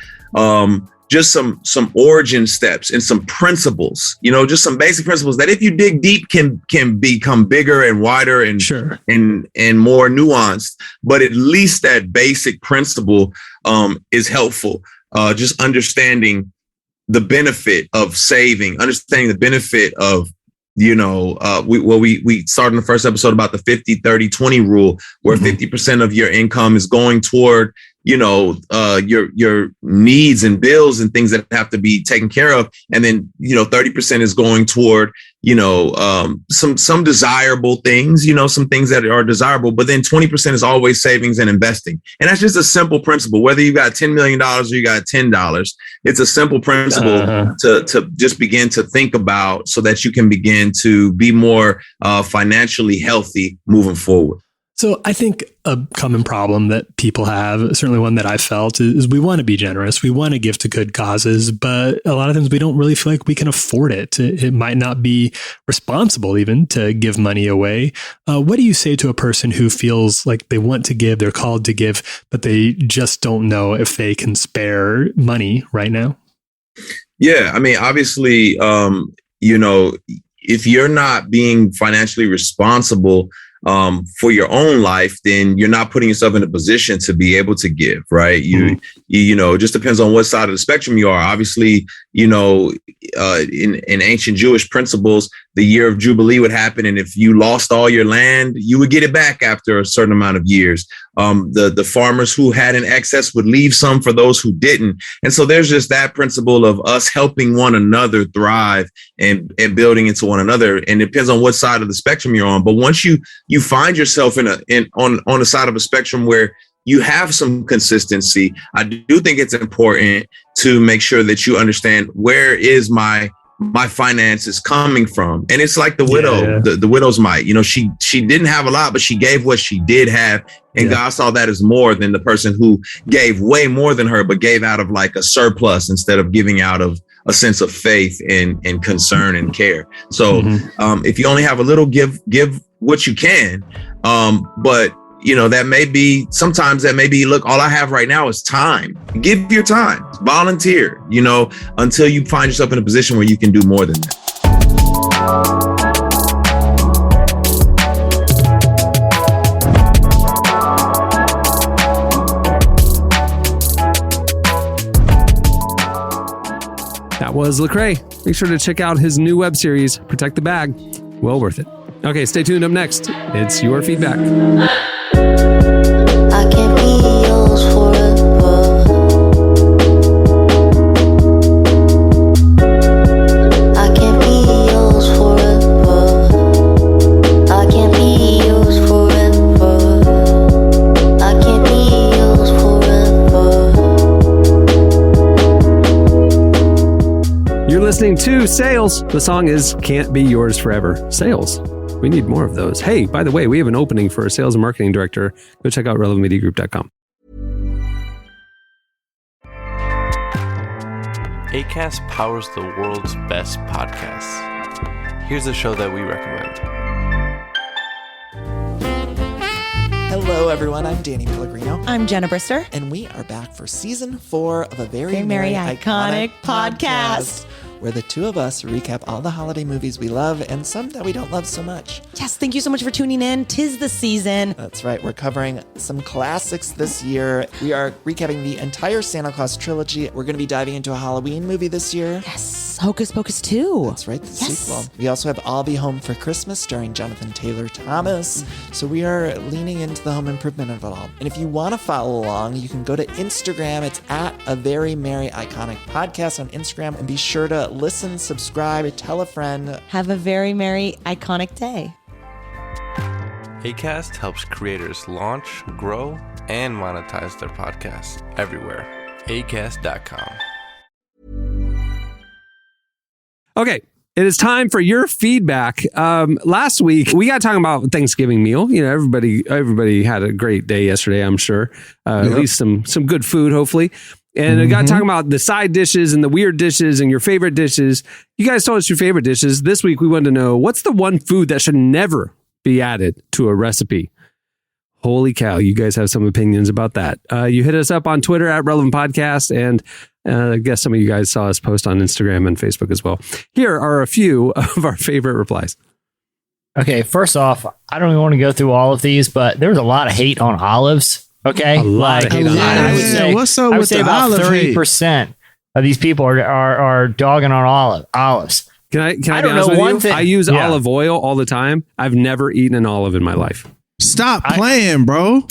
I: just some origin steps and some principles, just some basic principles that if you dig deep can become bigger and wider and and more nuanced. But at least that basic principle is helpful. Just understanding the benefit of saving, understanding the benefit of, we started in the first episode about the 50-30-20 rule, where 50% of your income is going toward, your needs and bills and things that have to be taken care of. And then, 30% is going toward, some desirable things, some things that are desirable, but then 20% is always savings and investing. And that's just a simple principle, whether you got $10 million or you got $10, it's a simple principle to just begin to think about, so that you can begin to be more financially healthy moving forward.
H: So I think a common problem that people have, certainly one that I felt, is we want to be generous. We want to give to good causes, but a lot of times we don't really feel like we can afford it. It might not be responsible even to give money away. What do you say to a person who feels like they want to give, they're called to give, but they just don't know if they can spare money right now?
I: Yeah, I mean, obviously, if you're not being financially responsible for your own life, then you're not putting yourself in a position to be able to give, right? It just depends on what side of the spectrum you are. Obviously, in ancient Jewish principles, the year of Jubilee would happen. And if you lost all your land, you would get it back after a certain amount of years. The farmers who had an excess would leave some for those who didn't. And so there's just that principle of us helping one another thrive and building into one another. And it depends on what side of the spectrum you're on. But once you find yourself on a side of a spectrum where you have some consistency, I do think it's important to make sure that you understand, where is my finances coming from? And it's like the widow, the widow's mite. She didn't have a lot, but she gave what she did have. And God saw that as more than the person who gave way more than her, but gave out of like a surplus instead of giving out of a sense of faith and concern and care. So if you only have a little, give what you can. But sometimes that may be, look, all I have right now is time. Give your time, volunteer, until you find yourself in a position where you can do more than that.
E: That was Lecrae. Make sure to check out his new web series, Protect the Bag. Well worth it. Okay, stay tuned. Up next, it's your feedback.
J: I can be yours forever. I can be yours forever. I can be yours forever. I can be yours forever.
E: You're listening to Sales. The song is Can't Be Yours Forever. Sales. We need more of those. Hey, by the way, we have an opening for a sales and marketing director. Go check out relevantmediagroup.com.
A: Acast powers the world's best podcasts. Here's a show that we recommend.
K: Hello, everyone. I'm Danny Pellegrino.
L: I'm Jenna Brister.
K: And we are back for season 4 of a very
L: Merry Iconic podcast,
K: where the two of us recap all the holiday movies we love and some that we don't love so much.
L: Yes, thank you so much for tuning in. 'Tis the season.
K: That's right. We're covering some classics this year. We are recapping the entire Santa Claus trilogy. We're going to be diving into a Halloween movie this year.
L: Yes, Hocus Pocus 2.
K: That's right, the sequel. We also have I'll Be Home for Christmas starring Jonathan Taylor Thomas. So we are leaning into the home improvement of it all. And if you want to follow along, you can go to Instagram. It's at A Very Merry Iconic Podcast on Instagram. And be sure to listen, subscribe, tell a friend.
L: Have a very merry, iconic day.
A: Acast helps creators launch, grow, and monetize their podcasts everywhere. Acast.com.
E: Okay, it is time for your feedback. Last week, we got talking about Thanksgiving meal. You know, everybody had a great day yesterday, I'm sure. At least some good food, hopefully. And we got talking about the side dishes and the weird dishes and your favorite dishes. You guys told us your favorite dishes. This week, we wanted to know, what's the one food that should never be added to a recipe? Holy cow, you guys have some opinions about that. You hit us up on Twitter at Relevant Podcast, and I guess some of you guys saw us post on Instagram and Facebook as well. Here are a few of our favorite replies.
F: Okay, first off, I don't even want to go through all of these, but there was a lot of hate on olives. Okay,
E: a lot of hate on olives.
G: I would say
F: about 30% of these people are dogging on olives.
E: Can I be
F: don't
E: honest
F: know
E: with
F: one
E: you?
F: thing.
E: I use olive oil all the time. I've never eaten an olive in my life.
G: Stop playing, bro.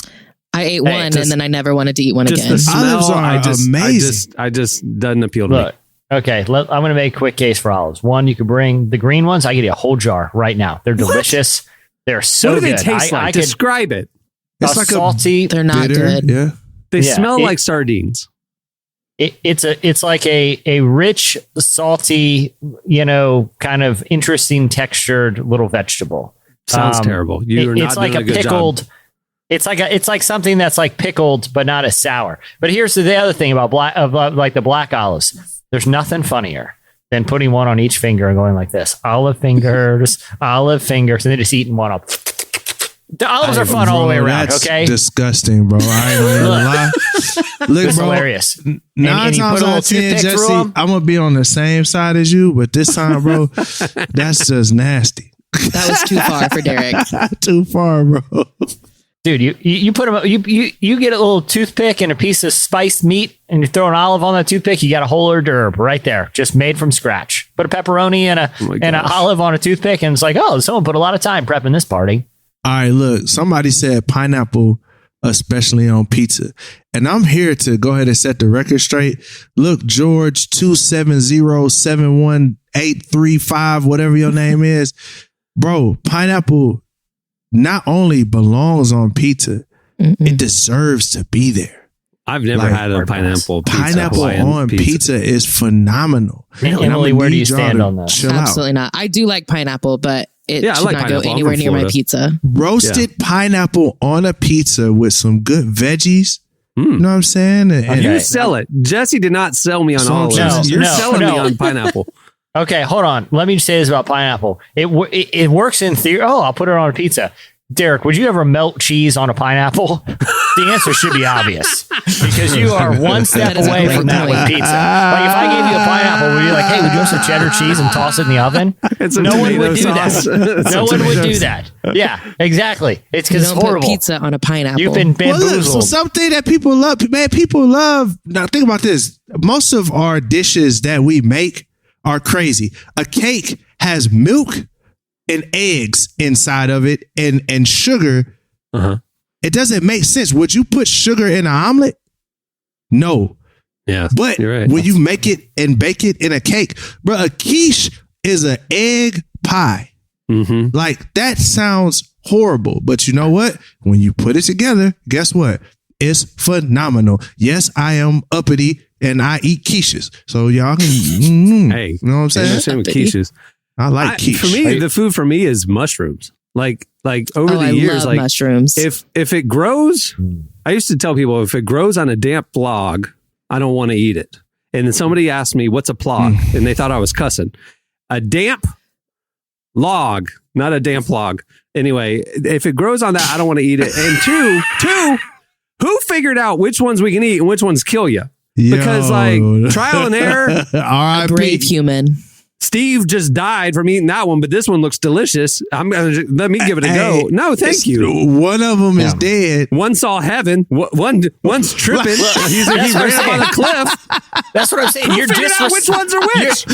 D: I ate one and then I never wanted to eat one again.
E: The smell,
G: olives are amazing.
E: I just doesn't appeal to me.
F: Okay, I'm going to make a quick case for olives. One, you could bring the green ones. I get a whole jar right now. They're delicious. They're so good.
E: What do they taste like? Describe it.
G: It's like
F: salty.
D: They're not
G: bitter,
D: good.
G: Yeah.
E: They smell like sardines.
F: It's like a rich, salty, kind of interesting textured little vegetable.
E: Sounds terrible. You're not doing a good
F: pickled.
E: job.
F: It's like something that's like pickled, but not as sour. But here's the other thing about the black olives. There's nothing funnier than putting one on each finger and going like this: olive fingers, and then just eating one up. The olives are fun all the way around.
G: That's
F: okay,
G: disgusting, bro. I ain't gonna lie. Look,
F: it's
G: bro,
F: hilarious.
G: 9 times out of 10, Jesse, I'm gonna be on the same side as you, but this time, bro, that's just nasty.
D: That was too far for Derek.
G: Too far, bro.
F: Dude, you put them. You get a little toothpick and a piece of spiced meat, and you throw an olive on that toothpick. You got a whole hors d'oeuvre right there, just made from scratch. Put a pepperoni and an olive on a toothpick, and it's like, oh, someone put a lot of time prepping this party.
G: All right, look, somebody said pineapple, especially on pizza. And I'm here to go ahead and set the record straight. Look, George 2707185, whatever your name is. Bro, pineapple not only belongs on pizza, it deserves to be there.
E: I've never had a pineapple pizza.
G: Pineapple on pizza is phenomenal.
F: Emily, where do you stand on that?
D: Absolutely not. I do like pineapple, but it should not go anywhere near my pizza.
G: Roasted pineapple on a pizza with some good veggies. You know what I'm saying? And
E: you sell it. Jesse did not sell me on olives. You're selling me on pineapple.
F: Okay, hold on. Let me say this about pineapple. It works in theory. Oh, I'll put it on a pizza. Derek, would you ever melt cheese on a pineapple? The answer should be obvious because you are one step away from that with pizza. Like if I gave you a pineapple, would you like, hey, would you want some cheddar cheese and toss it in the oven?
E: No
F: one would do that. No one would do that. Yeah, exactly. It's because it's horrible.
D: Put pizza on a pineapple.
F: You've been bamboozled.
G: Well, look, so something that people love, man. People love. Now think about this. Most of our dishes that we make are crazy. A cake has milk and eggs inside of it and sugar. It doesn't make sense. Would you put sugar in an omelet? No.
E: Yeah.
G: But
E: you're right.
G: when you make it and bake it in a cake, bro, a quiche is an egg pie. Like that sounds horrible. But you know what? When you put it together, guess what? It's phenomenal. Yes, I am uppity and I eat quiches. So y'all can
E: hey,
G: you know what I'm saying?
E: Same with quiches.
G: I like quiche.
E: For me, the food for me is mushrooms. Like over the years, like
D: mushrooms.
E: If it grows, I used to tell people if it grows on a damp log, I don't want to eat it. And then somebody asked me, what's a plog? And they thought I was cussing. A damp log, not a damp log. Anyway, if it grows on that, I don't want to eat it. And two, who figured out which ones we can eat and which ones kill you? Because like trial and error.
D: A brave human.
E: Steve just died from eating that one, but this one looks delicious. Let me give it a go. No, thank you.
G: One of them is dead.
E: One saw heaven. One's tripping. He ran up on a cliff.
F: That's what I'm saying.
E: You're which ones are which.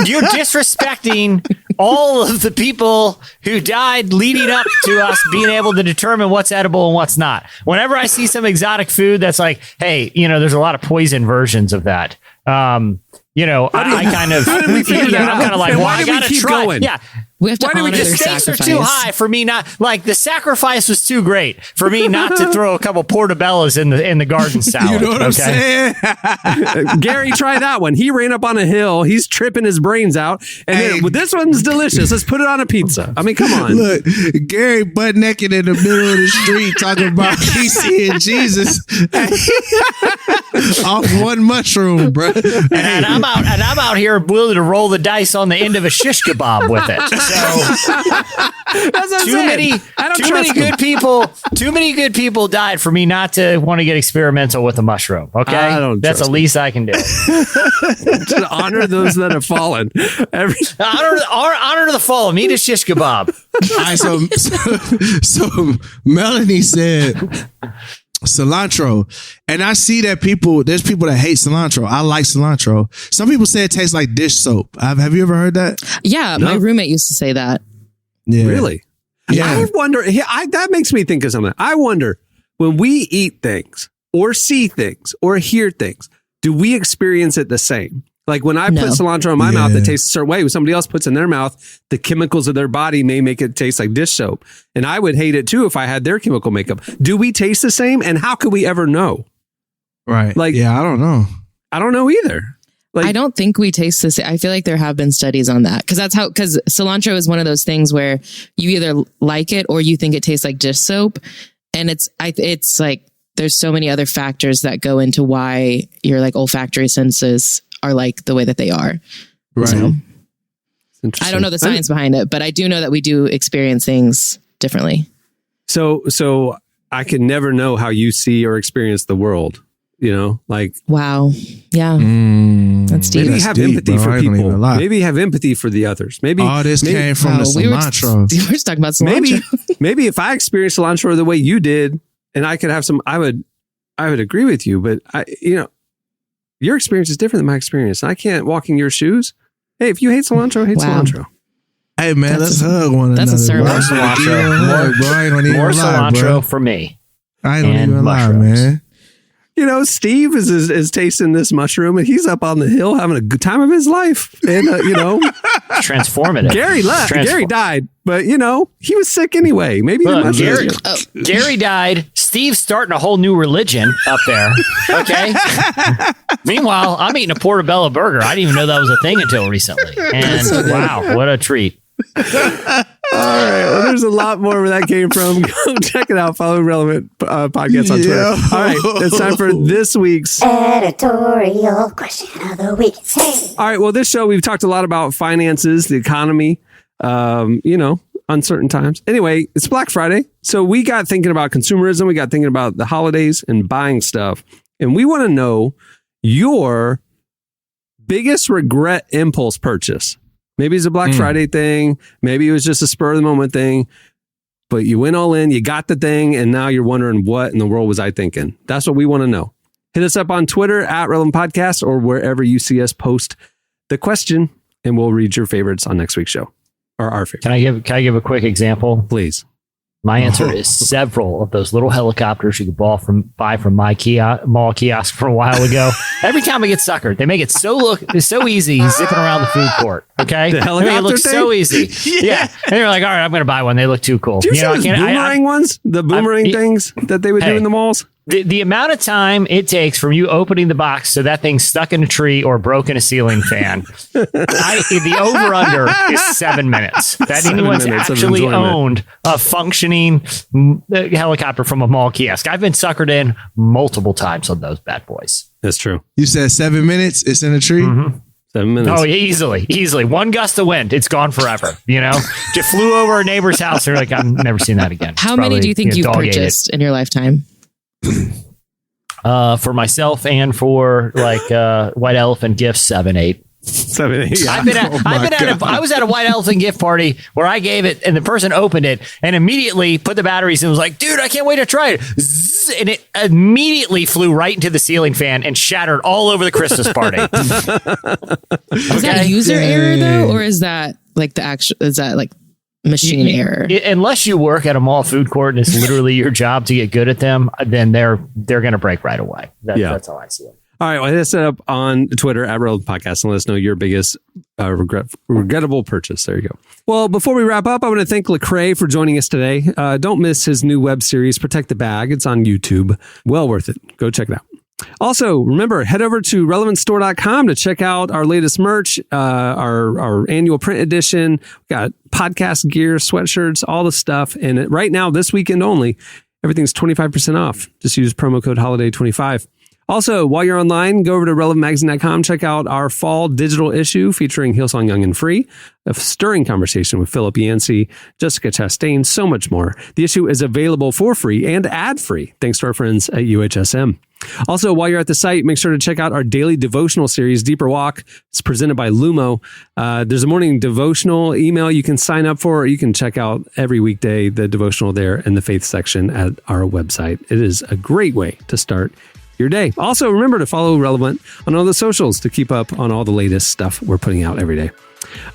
F: You're disrespecting all of the people who died leading up to us being able to determine what's edible and what's not. Whenever I see some exotic food that's like, hey, there's a lot of poison versions of that. I kind of, I'm kind of like, well, I gotta try.
E: Going?
F: Yeah.
D: We have to honor
F: the
D: their
F: stakes
D: sacrifice.
F: are too high for me not, like the sacrifice was too great for me not to throw a couple portobellos in the garden salad.
G: You know what I'm saying?
E: Gary, try that one. He ran up on a hill. He's tripping his brains out. And then, this one's delicious. Let's put it on a pizza. I mean, come on.
G: Look, Gary butt naked in the middle of the street talking about PC and Jesus off one mushroom, bro.
F: And I'm out here willing to roll the dice on the end of a shish kebab with it. So too many good people died for me not to want to get experimental with the mushroom. Okay, that's the least I can do.
E: To honor those that have fallen.
F: Honor the fallen. Eat a shish kebab.
G: All right, so Melanie said cilantro, and I see that there's people that hate cilantro. I like cilantro. Some people say it tastes like dish soap. Have you ever heard that?
D: Yeah, my roommate used to say that.
G: Yeah.
E: Really?
G: Yeah.
E: I wonder, that makes me think of something. I wonder, when we eat things or see things or hear things, do we experience it the same? Like when I put cilantro in my mouth, it tastes a certain way. When somebody else puts it in their mouth, the chemicals of their body may make it taste like dish soap. And I would hate it too if I had their chemical makeup. Do we taste the same? And how could we ever know?
G: Right.
E: Like,
G: yeah, I don't know.
E: I don't know either. Like,
D: I don't think we taste the same. I feel like there have been studies on that because cilantro is one of those things where you either like it or you think it tastes like dish soap. And it's like, there's so many other factors that go into why your like olfactory senses are like the way that they are.
G: Right.
D: So, I don't know the science behind it, but I do know that we do experience things differently.
E: So I can never know how you see or experience the world, like.
D: Wow. Yeah. That's deep.
E: Maybe have empathy for people. Maybe have empathy for the others. Maybe
G: all this came from the cilantro.
D: We were just talking about cilantro.
E: Maybe if I experienced cilantro the way you did and I could have some, I would agree with you, but your experience is different than my experience. I can't walk in your shoes. Hey, if you hate cilantro, hate cilantro.
G: Hey, man, let's hug one another.
D: That's a sermon.
F: More cilantro. More cilantro for me.
G: I don't even lie, man.
E: Steve is tasting this mushroom and he's up on the hill having a good time of his life. And,
F: transformative.
E: Gary left. Gary died, but, he was sick anyway. Maybe
F: Gary died. Steve's starting a whole new religion up there. Okay. Meanwhile, I'm eating a portobello burger. I didn't even know that was a thing until recently. And wow, what a treat.
E: All right. Well, there's a lot more where that came from. Go check it out. Follow Relevant Podcasts on Twitter. All right. It's time for this week's
J: editorial question of the week. Hey.
E: All right. Well, this show, we've talked a lot about finances, the economy, uncertain times. Anyway, it's Black Friday. So we got thinking about consumerism. We got thinking about the holidays and buying stuff. And we want to know your biggest regret impulse purchase. Maybe it's a Black Friday thing. Maybe it was just a spur of the moment thing. But you went all in, you got the thing, and now you're wondering, what in the world was I thinking? That's what we want to know. Hit us up on Twitter at Relevant Podcast or wherever you see us post the question, and we'll read your favorites on next week's show. Or our favorite.
F: Can I give a quick example?
E: Please.
F: My answer is several of those little helicopters you could buy from my mall kiosk from a while ago. Every time I get suckered, they make it it's so easy zipping around the food court. Okay,
E: the helicopter
F: it looks so easy. Yeah, and they're like, all right, I'm going to buy one. They look too cool.
E: Do you see those boomerang ones? The boomerang things that they would do in the malls.
F: The amount of time it takes from you opening the box to that thing stuck in a tree or broken a ceiling fan, the over-under is 7 minutes. That anyone's actually owned a functioning helicopter from a mall kiosk. I've been suckered in multiple times on those bad boys.
E: That's true.
G: You said 7 minutes? It's in a tree?
E: Mm-hmm. 7 minutes.
F: Oh, yeah, easily. One gust of wind, it's gone forever. Just flew over a neighbor's house. They're like, I've never seen that again.
D: How many do you think you've purchased in your lifetime?
F: For myself and for White Elephant gifts, 7, 8.
E: 7, 8. Yeah.
F: I was at a White Elephant gift party where I gave it and the person opened it and immediately put the batteries in and was like, dude, I can't wait to try it. Zzz, and it immediately flew right into the ceiling fan and shattered all over the Christmas party.
D: Is that user error though? Or is that like machine error?
F: Unless you work at a mall food court and it's literally your job to get good at them, then they're going to break right away. That's how I see it.
E: All right, well, hit us up on Twitter at Relevant Podcast and let us know your biggest regrettable purchase. There you go. Well, before we wrap up, I want to thank Lecrae for joining us today. Don't miss his new web series, Protect the Bag. It's on YouTube. Well worth it. Go check it out. Also, remember, head over to relevantstore.com to check out our latest merch, our annual print edition. We've got podcast gear, sweatshirts, all the stuff. And right now, this weekend only, everything's 25% off. Just use promo code HOLIDAY25. Also, while you're online, go over to relevantmagazine.com. Check out our fall digital issue featuring Hillsong Young and Free, a stirring conversation with Philip Yancey, Jessica Chastain, so much more. The issue is available for free and ad-free, thanks to our friends at UHSM. Also, while you're at the site, make sure to check out our daily devotional series, Deeper Walk. It's presented by Lumo. There's a morning devotional email you can sign up for, or you can check out every weekday the devotional there in the faith section at our website. It is a great way to start your day. Also, remember to follow Relevant on all the socials to keep up on all the latest stuff we're putting out every day.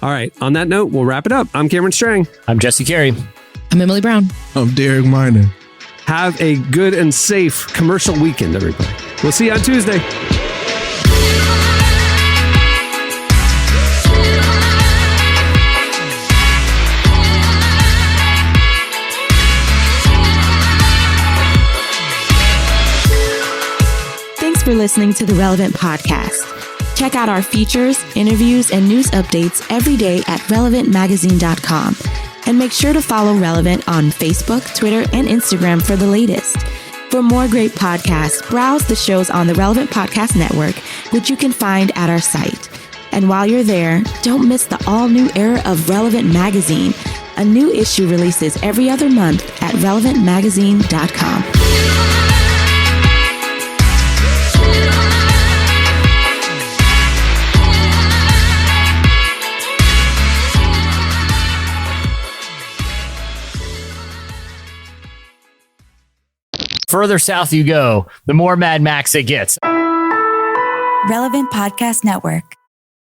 E: All right, on that note, we'll wrap it up. I'm Cameron Strang.
F: I'm Jesse Carey.
D: I'm Emily Brown.
G: I'm Derek Miner.
E: Have a good and safe commercial weekend, everybody. We'll see you on Tuesday.
M: Thanks for listening to the Relevant Podcast. Check out our features, interviews, and news updates every day at relevantmagazine.com. And make sure to follow Relevant on Facebook, Twitter, and Instagram for the latest. For more great podcasts, browse the shows on the Relevant Podcast Network, which you can find at our site. And while you're there, don't miss the all-new era of Relevant Magazine. A new issue releases every other month at relevantmagazine.com.
F: Further south you go, the more Mad Max it gets.
N: Relevant Podcast Network.